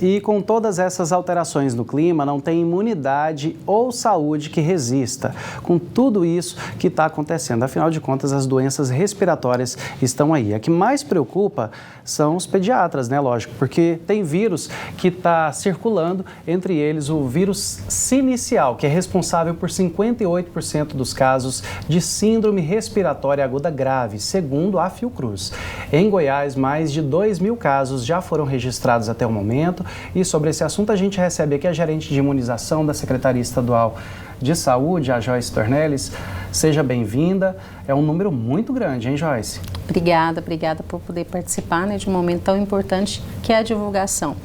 E com todas essas alterações no clima, não tem imunidade ou saúde que resista com tudo isso que está acontecendo. Afinal de contas, as doenças respiratórias estão aí. A que mais preocupa são os pediatras, né? Lógico, porque tem vírus que está circulando, entre eles o vírus sinicial, que é responsável por 58% dos casos de síndrome respiratória aguda grave, segundo a Fiocruz. Em Goiás, mais de 2.000 casos já foram registrados até o momento. E sobre esse assunto a gente recebe aqui a gerente de imunização da Secretaria Estadual de Saúde, a Joyce Dornelles. Seja bem-vinda. É um número muito grande, hein, Joyce? Obrigada por poder participar, né, de um momento tão importante que é a divulgação.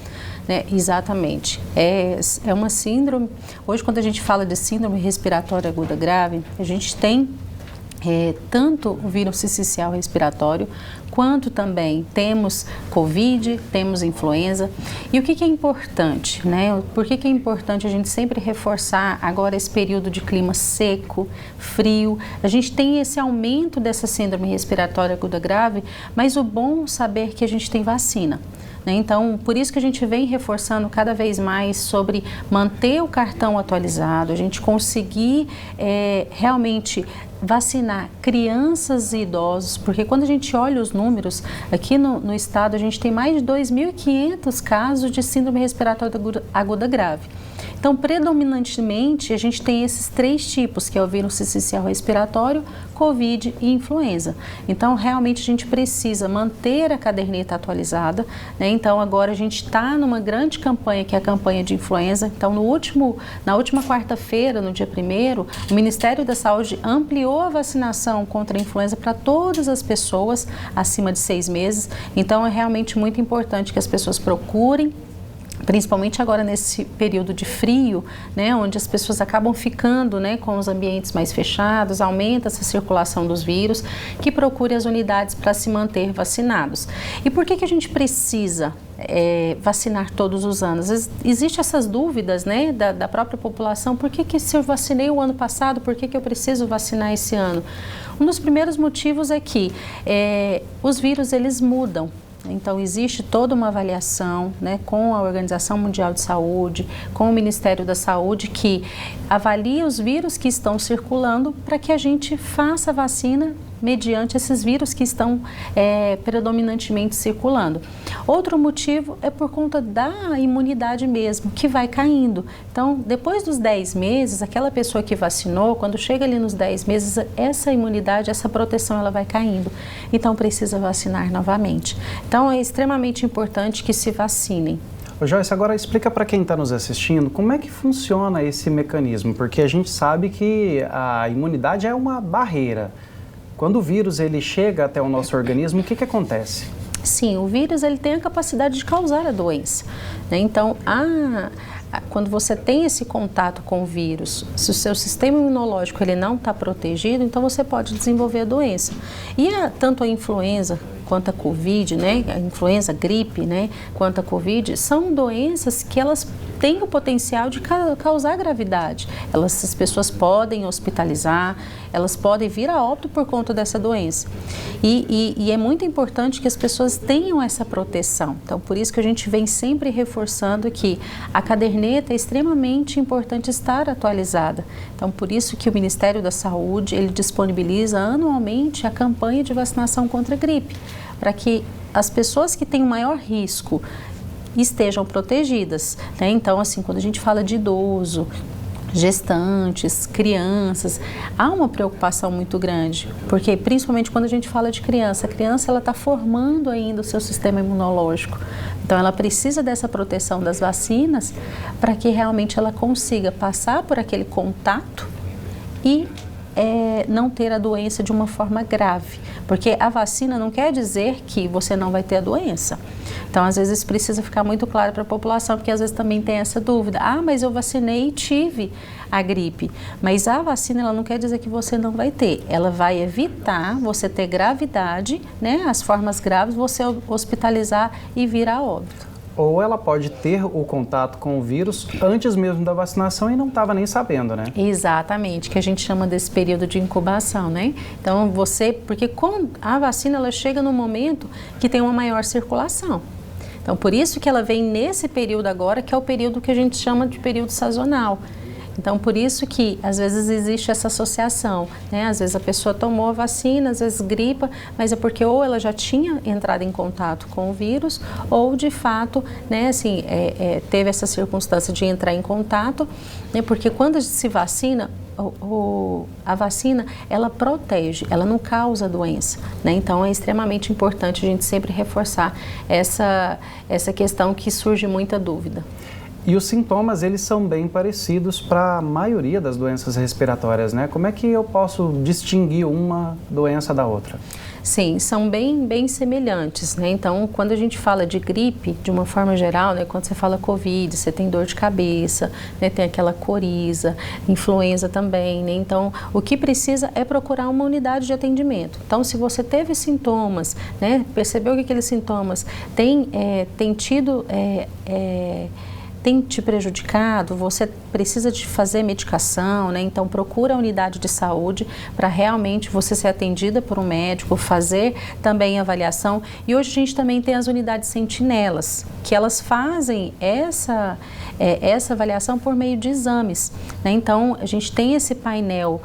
Exatamente. É uma síndrome. Hoje, quando a gente fala de síndrome respiratória aguda grave, a gente tem tanto o vírus sincicial respiratório, quanto também temos Covid, temos influenza. E o que é importante, né? Por que é importante a gente sempre reforçar agora esse período de clima seco, frio? A gente tem esse aumento dessa síndrome respiratória aguda grave, mas o bom saber que a gente tem vacina. Então, por isso que a gente vem reforçando cada vez mais sobre manter o cartão atualizado, a gente conseguir realmente vacinar crianças e idosos, porque quando a gente olha os números, aqui no estado a gente tem mais de 2.500 casos de síndrome respiratória aguda grave. Então, predominantemente, a gente tem esses 3 tipos, que é o vírus sincicial respiratório, Covid e influenza. Então, realmente, a gente precisa manter a caderneta atualizada, né? Então, agora a gente está numa grande campanha, que é a campanha de influenza. Então, na última quarta-feira, no dia 1º, o Ministério da Saúde ampliou a vacinação contra a influenza para todas as pessoas acima de 6 meses. Então, é realmente muito importante que as pessoas procurem, principalmente agora nesse período de frio, né, onde as pessoas acabam ficando, né, com os ambientes mais fechados, aumenta essa circulação dos vírus, que procure as unidades para se manter vacinados. E por que a gente precisa vacinar todos os anos? Existem essas dúvidas, né, da própria população. Por que se eu vacinei o ano passado, por que eu preciso vacinar esse ano? Um dos primeiros motivos é que os vírus, eles mudam. Então, existe toda uma avaliação, né, com a Organização Mundial de Saúde, com o Ministério da Saúde, que avalia os vírus que estão circulando para que a gente faça a vacina mediante esses vírus que estão predominantemente circulando. Outro motivo é por conta da imunidade mesmo, que vai caindo. Então, depois dos 10 meses, aquela pessoa que vacinou, quando chega ali nos 10 meses, essa imunidade, essa proteção, ela vai caindo. Então, precisa vacinar novamente. Então, é extremamente importante que se vacinem. Ô Joyce, agora explica para quem está nos assistindo como é que funciona esse mecanismo, porque a gente sabe que a imunidade é uma barreira. Quando o vírus ele chega até o nosso organismo, o que acontece? Sim, o vírus ele tem a capacidade de causar a doença, né? Então, quando você tem esse contato com o vírus, se o seu sistema imunológico ele não está protegido, então você pode desenvolver a doença. E tanto a influenza quanto a Covid, né, a influenza, a gripe, né, quanto a Covid, são doenças que elas têm o potencial de causar gravidade. As pessoas podem hospitalizar, elas podem vir a óbito por conta dessa doença. E é muito importante que as pessoas tenham essa proteção. Então, por isso que a gente vem sempre reforçando que a caderneta é extremamente importante estar atualizada. Então, por isso que o Ministério da Saúde, ele disponibiliza anualmente a campanha de vacinação contra a gripe, para que as pessoas que têm o maior risco estejam protegidas, né? Então, assim, quando a gente fala de idoso, gestantes, crianças, há uma preocupação muito grande, porque principalmente quando a gente fala de criança, a criança ela está formando ainda o seu sistema imunológico, então ela precisa dessa proteção das vacinas para que realmente ela consiga passar por aquele contato e não ter a doença de uma forma grave, porque a vacina não quer dizer que você não vai ter a doença. Então, às vezes, precisa ficar muito claro para a população, porque às vezes também tem essa dúvida. Mas eu vacinei e tive a gripe. Mas a vacina, ela não quer dizer que você não vai ter. Ela vai evitar você ter gravidade, né? As formas graves, você hospitalizar e vir a óbito. Ou ela pode ter o contato com o vírus antes mesmo da vacinação e não estava nem sabendo, né? Exatamente, que a gente chama desse período de incubação, né? Então, porque a vacina ela chega no momento que tem uma maior circulação. Então, por isso que ela vem nesse período agora, que é o período que a gente chama de período sazonal. Então, por isso que, às vezes, existe essa associação, né? Às vezes a pessoa tomou a vacina, às vezes gripa, mas é porque ou ela já tinha entrado em contato com o vírus, ou, de fato, né, assim, teve essa circunstância de entrar em contato, né? Porque quando a gente se vacina, a vacina, ela protege, ela não causa doença, né? Então, é extremamente importante a gente sempre reforçar essa questão que surge muita dúvida. E os sintomas, eles são bem parecidos para a maioria das doenças respiratórias, né? Como é que eu posso distinguir uma doença da outra? Sim, são bem semelhantes, né? Então, quando a gente fala de gripe, de uma forma geral, né? Quando você fala Covid, você tem dor de cabeça, né? Tem aquela coriza, influenza também, né? Então, o que precisa é procurar uma unidade de atendimento. Então, se você teve sintomas, né? Percebeu que aqueles sintomas tem te prejudicado, você precisa de fazer medicação, né? Então procura a unidade de saúde para realmente você ser atendida por um médico, fazer também avaliação. E hoje a gente também tem as unidades sentinelas, que elas fazem essa avaliação por meio de exames, né? Então a gente tem esse painel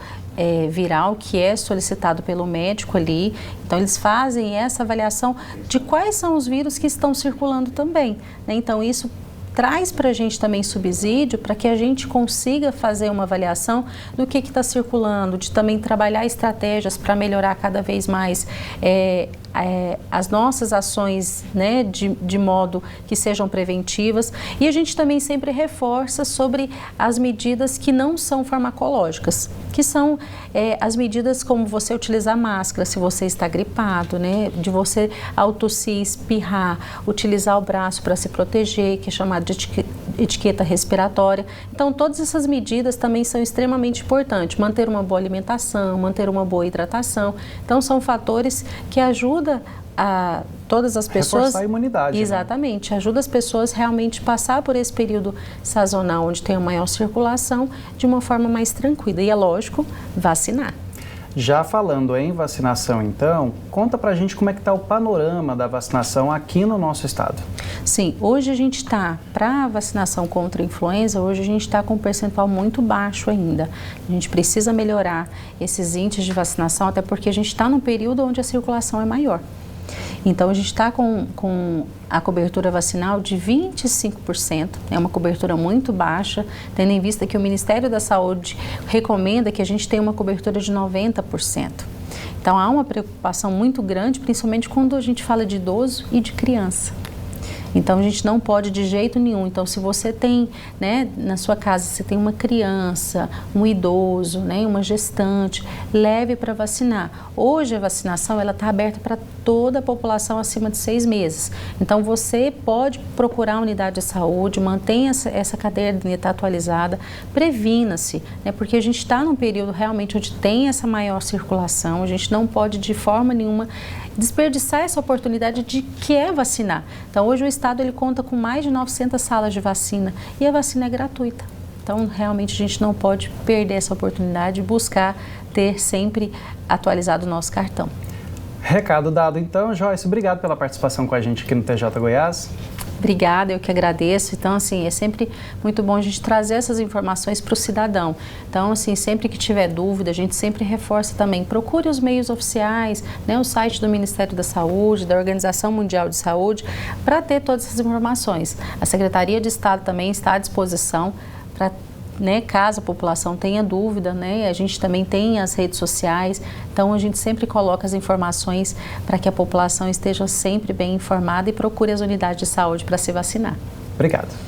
viral que é solicitado pelo médico ali, então eles fazem essa avaliação de quais são os vírus que estão circulando também, né? Então isso traz para a gente também subsídio para que a gente consiga fazer uma avaliação do que está circulando, de também trabalhar estratégias para melhorar cada vez mais as nossas ações, né, de modo que sejam preventivas. E a gente também sempre reforça sobre as medidas que não são farmacológicas, que são as medidas como você utilizar máscara se você está gripado, né, de você ao tossir, espirrar, utilizar o braço para se proteger, que é chamado de etiqueta respiratória. Então, todas essas medidas também são extremamente importantes. Manter uma boa alimentação, manter uma boa hidratação. Então, são fatores que ajudam a todas as pessoas... Reforçar a imunidade. Exatamente. Né? Ajuda as pessoas realmente a passar por esse período sazonal, onde tem a maior circulação, de uma forma mais tranquila. E é lógico, vacinar. Já falando em vacinação, então, conta pra gente como é que está o panorama da vacinação aqui no nosso estado. Sim, hoje a gente está, para a vacinação contra a influenza, hoje a gente está com um percentual muito baixo ainda. A gente precisa melhorar esses índices de vacinação, até porque a gente está num período onde a circulação é maior. Então, a gente está com a cobertura vacinal de 25%, é uma cobertura muito baixa, tendo em vista que o Ministério da Saúde recomenda que a gente tenha uma cobertura de 90%. Então, há uma preocupação muito grande, principalmente quando a gente fala de idoso e de criança. Então, a gente não pode de jeito nenhum. Então, se você tem, né, na sua casa, você tem uma criança, um idoso, né, uma gestante, leve para vacinar. Hoje, a vacinação está aberta para toda a população acima de 6 meses. Então, você pode procurar a unidade de saúde, mantenha essa caderneta atualizada, previna-se, né, porque a gente está num período realmente onde tem essa maior circulação, a gente não pode de forma nenhuma desperdiçar essa oportunidade de que é vacinar. Então, hoje o Estado ele conta com mais de 900 salas de vacina e a vacina é gratuita. Então, realmente a gente não pode perder essa oportunidade de buscar ter sempre atualizado o nosso cartão. Recado dado então, Joyce, obrigado pela participação com a gente aqui no TJ Goiás. Obrigada, eu que agradeço. Então, assim, é sempre muito bom a gente trazer essas informações para o cidadão. Então, assim, sempre que tiver dúvida, a gente sempre reforça também. Procure os meios oficiais, né, o site do Ministério da Saúde, da Organização Mundial de Saúde, para ter todas essas informações. A Secretaria de Estado também está à disposição para, né, caso a população tenha dúvida, né, a gente também tem as redes sociais, então a gente sempre coloca as informações para que a população esteja sempre bem informada e procure as unidades de saúde para se vacinar. Obrigado.